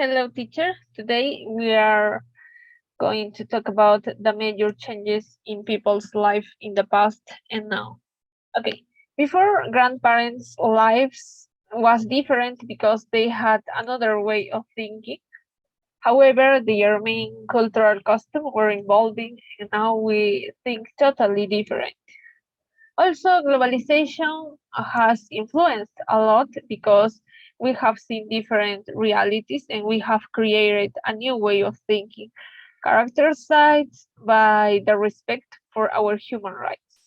Hello, teacher. Today we are going to talk about the major changes in people's life in the past and now. Okay, before grandparents' lives was different because they had another way of thinking. However, their main cultural customs were evolving, and now we think totally different. Also, globalization has influenced a lot because we have seen different realities and we have created a new way of thinking, characterized by the respect for our human rights.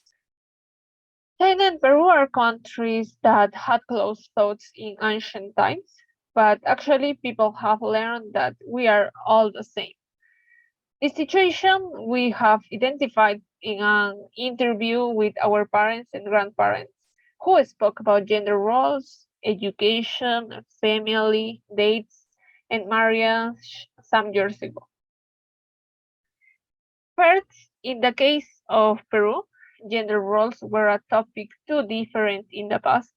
China and Peru are countries that had close thoughts in ancient times, but actually people have learned that we are all the same. The situation we have identified in an interview with our parents and grandparents who spoke about gender roles, education, family, dates, and marriage some years ago. First, in the case of Peru, gender roles were a topic too different in the past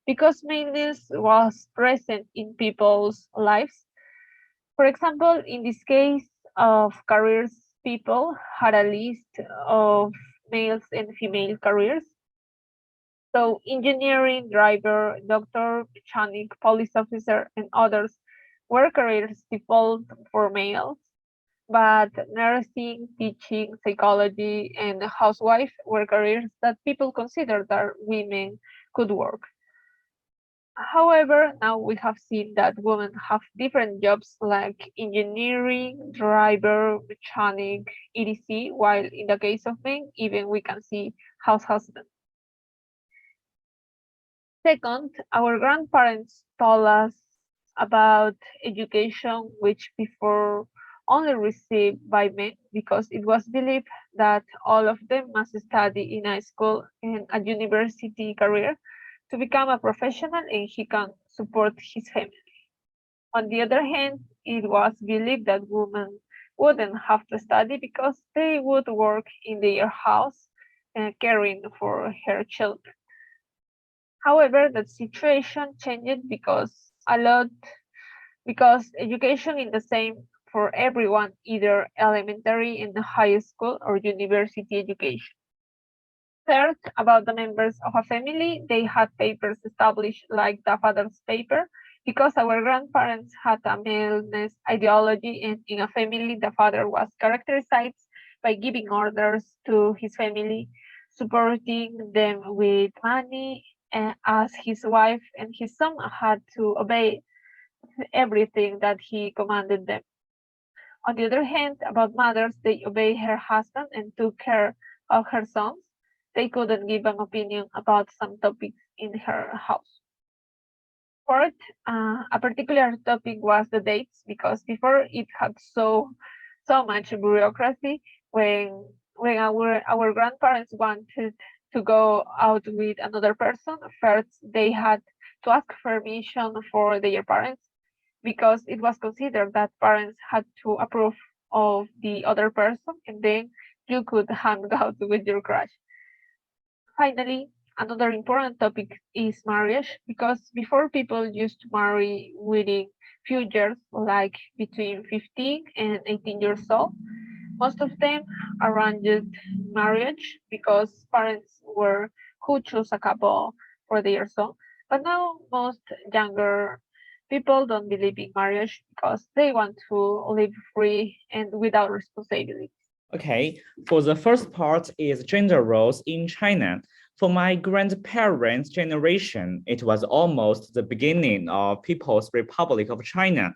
because maintenance was present in people's lives. For example, in this case of careers, people had a list of males and female careers. So engineering, driver, doctor, mechanic, police officer, and others were careers default for males, but nursing, teaching, psychology, and housewife were careers that people considered that women could work. However, now we have seen that women have different jobs like engineering, driver, mechanic, etc., while in the case of men, even we can see house husband. Second, our grandparents told us about education, which before only received by men because it was believed that all of them must study in a school and a university career to become a professional and he can support his family. On the other hand, it was believed that women wouldn't have to study because they would work in their house caring for her children. However, the situation changed because education is the same for everyone, either elementary and high school or university education. Third, about the members of a family, they had papers established like the father's paper because our grandparents had a maleness ideology, and in a family, the father was characterized by giving orders to his family, supporting them with money, as his wife and his son had to obey everything that he commanded them. On the other hand, about mothers, they obeyed her husband and took care of her sons. They couldn't give an opinion about some topics in her house. Fourth, a particular topic was the dates because before it had so much bureaucracy when our grandparents wanted to go out with another person, first they had to ask permission for their parents because it was considered that parents had to approve of the other person and then you could hang out with your crush. Finally, another important topic is marriage because before people used to marry within few years, like between 15 and 18 years old. Most of them arranged marriage because parents were who chose a couple for their son. But now most younger people don't believe in marriage because they want to live free and without responsibility. Okay, for the first part is gender roles in China. For my grandparents' generation, it was almost the beginning of People's Republic of China.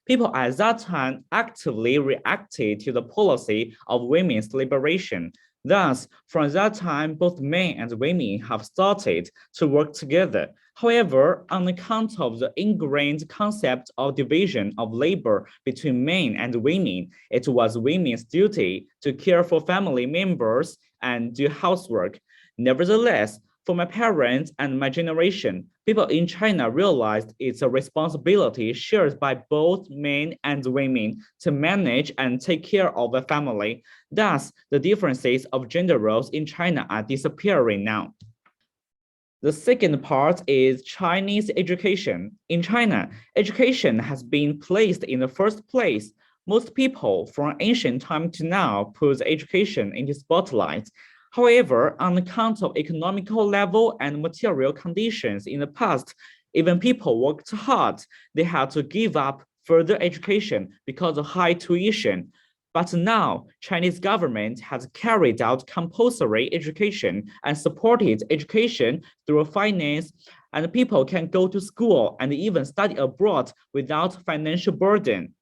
People at that time actively reacted to the policy of women's liberation. Thus, from that time, both men and women have started to work together. However, on account of the ingrained concept of division of labor between men and women, it was women's duty to care for family members and do housework. Nevertheless, for my parents and my generation, people in China realized it's a responsibility shared by both men and women to manage and take care of a family. Thus, the differences of gender roles in China are disappearing now. The second part is Chinese education. In China, education has been placed in the first place. Most people from ancient time to now put education in the spotlight. However, on account of economical level and material conditions in the past, even people worked hard, they had to give up further education because of high tuition. But now, Chinese government has carried out compulsory education and supported education through finance, and people can go to school and even study abroad without financial burden.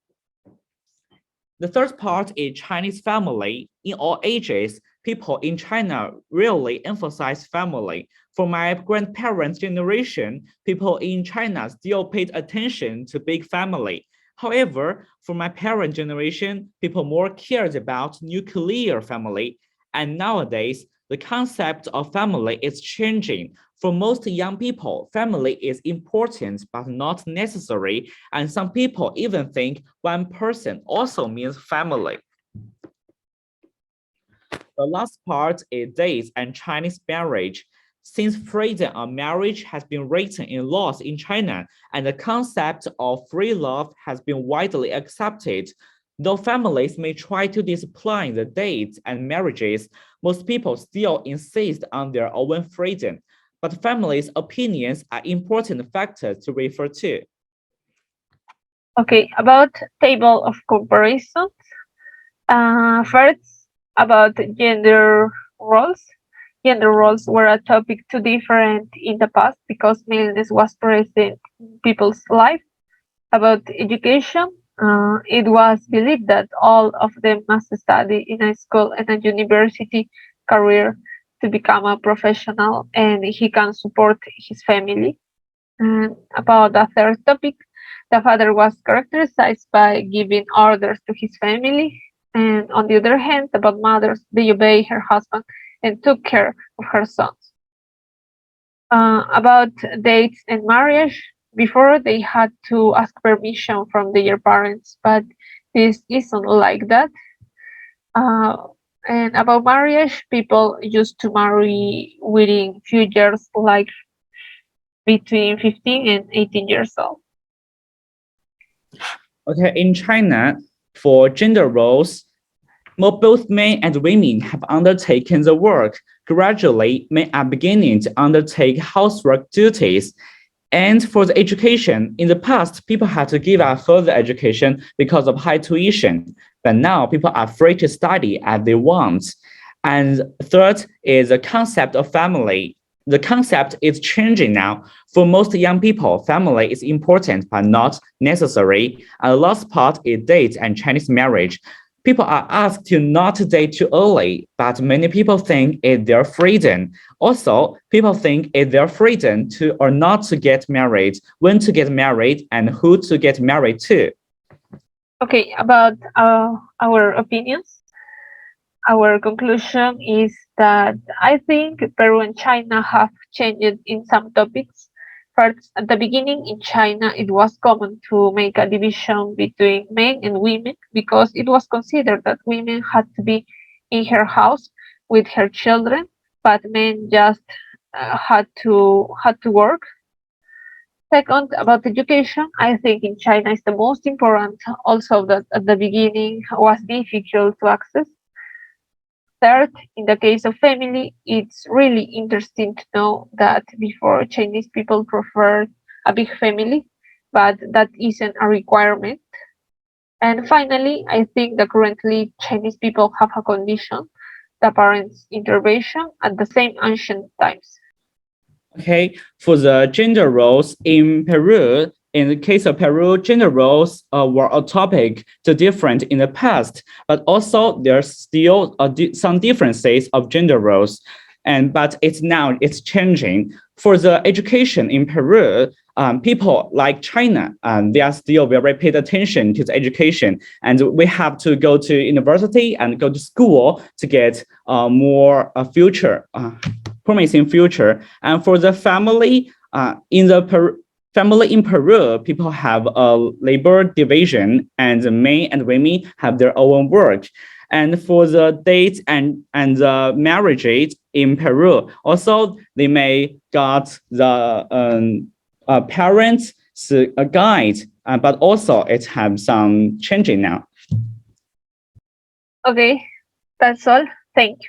The third part is Chinese family. In all ages, people in China really emphasize family. For my grandparents' generation, people in China still paid attention to big family. However, for my parent generation, people more cared about nuclear family. And nowadays, the concept of family is changing. For most young people, family is important but not necessary, and some people even think one person also means family. The last part is dates and Chinese marriage. Since freedom of marriage has been written in laws in China, and the concept of free love has been widely accepted, though families may try to discipline the dates and marriages, most people still insist on their own freedom. But families' opinions are important factors to refer to. Okay, about table of comparison. First, about gender roles. Gender roles were a topic too different in the past because maleness was present in people's life. About education, it was believed that all of them must study in a school and a university career to become a professional and he can support his family. And about the third topic, the father was characterized by giving orders to his family. And on the other hand, about mothers, they obey her husband and took care of her sons. About dates and marriage, before they had to ask permission from their parents, but this isn't like that. Uh, and about marriage, people used to marry within few years, like between 15 and 18 years old. Okay, in China, for gender roles, both men and women have undertaken the work. Gradually, men are beginning to undertake housework duties. And for the education, in the past, people had to give up further education because of high tuition. But now people are free to study as they want. And third is the concept of family. The concept is changing now. For most young people, family is important but not necessary. And the last part is date and Chinese marriage. People are asked to not date too early, but many people think it's their freedom. Also, people think it's their freedom to or not to get married, when to get married, and who to get married to. Okay, about our opinions. Our conclusion is that I think Peru and China have changed in some topics. First, at the beginning in China, it was common to make a division between men and women because it was considered that women had to be in her house with her children, but men just had to work. Second, about education, I think in China is the most important. Also, that at the beginning was difficult to access. Third, in the case of family, it's really interesting to know that before Chinese people preferred a big family, but that isn't a requirement. And finally, I think that currently Chinese people have a condition, the parents' intervention at the same ancient times. Okay, for the gender roles in Peru, in the case of Peru, gender roles were a topic too different in the past, but also there's still some differences of gender roles. But it's changing. For the education in Peru, people like China, they are still very paid attention to the education, and we have to go to university and go to school to get more future promising future. And for the family, family in Peru, people have a labor division, and the men and women have their own work. And for the date and the marriage date in Peru, also they may got the parents a guide, but also it has some changing now. Okay, that's all. Thank you.